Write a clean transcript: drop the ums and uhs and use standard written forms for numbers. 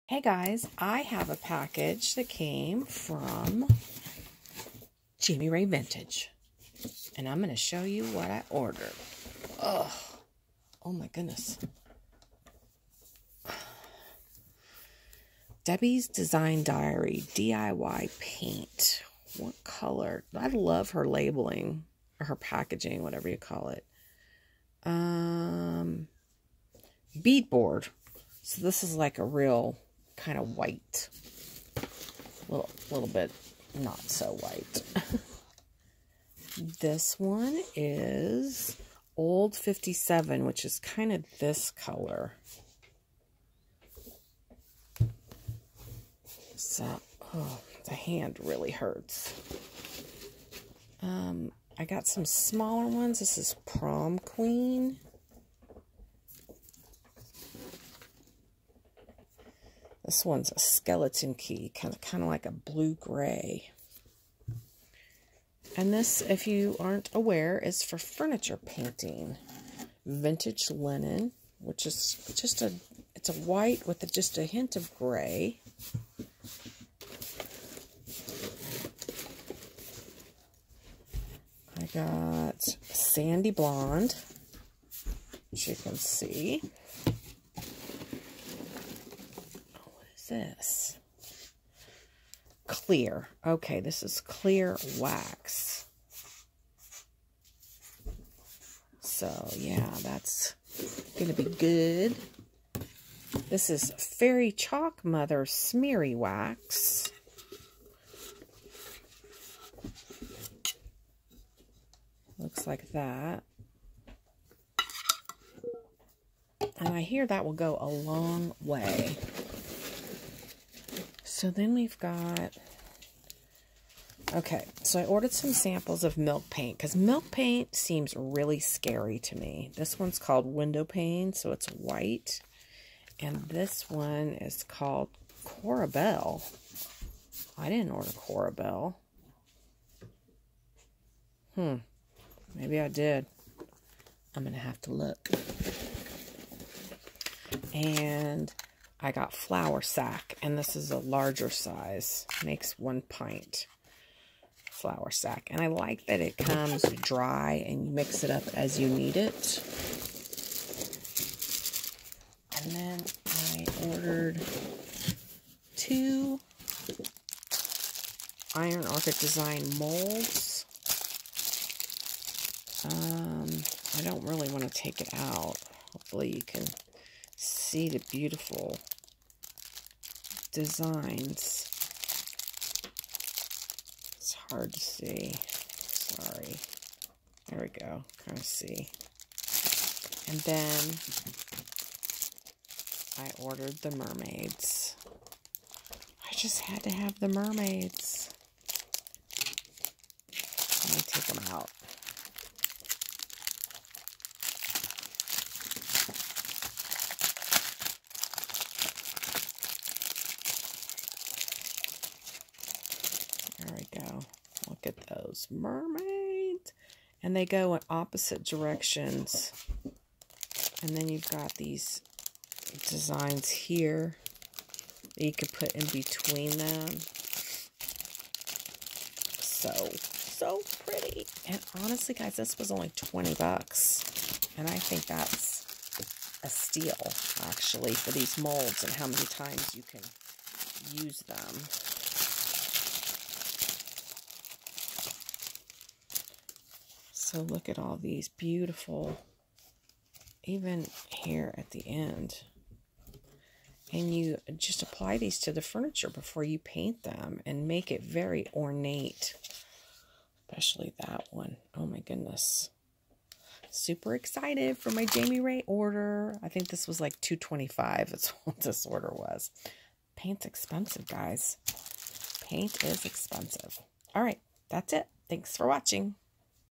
Hey guys, I have a package that came from Jami Vintage, and I'm going to show you what I ordered. Oh my goodness. Debbie's Design Diary DIY paint. What color? I love her labeling, or her packaging, whatever you call it. Beadboard. So this is like a real kind of white, little bit not so white. This one is Old 57, which is kind of this color. So, the hand really hurts. I got some smaller ones. This is Prom Queen. This one's a skeleton key, kind of like a blue-gray. And this, if you aren't aware, is for furniture painting. Vintage linen, which is just it's a white with just a hint of gray. I got sandy blonde, which you can see. This clear. Okay, this is clear wax. So yeah, that's gonna be good. This is Fairy Chalk Mother Smeary Wax. Looks like that. And I hear that will go a long way. So then we've got, okay, so I ordered some samples of milk paint, because milk paint seems really scary to me. This one's called Window Pane, so it's white. And this one is called Corabelle. I didn't order Corabelle. Maybe I did. I'm going to have to look. And I got Flour Sack, and this is a larger size. Makes 1 pint. Flour Sack. And I like that it comes dry and you mix it up as you need it. And then I ordered 2 Iron Orchid Design molds. I don't really want to take it out. Hopefully you can see the beautiful designs. It's hard to see. Sorry. There we go. Kind of see. And then I ordered the mermaids. I just had to have the mermaids. Let me take them out. There we go. Look at those mermaids. And they go in opposite directions. And then you've got these designs here that you could put in between them. So pretty. And honestly, guys, this was only 20 bucks. And I think that's a steal, actually, for these molds and how many times you can use them. So look at all these beautiful, even here at the end. And you just apply these to the furniture before you paint them and make it very ornate. Especially that one. Oh my goodness. Super excited for my Jami Ray order. I think this was like $2.25. That's what this order was. Paint's expensive, guys. Paint is expensive. All right, that's it. Thanks for watching.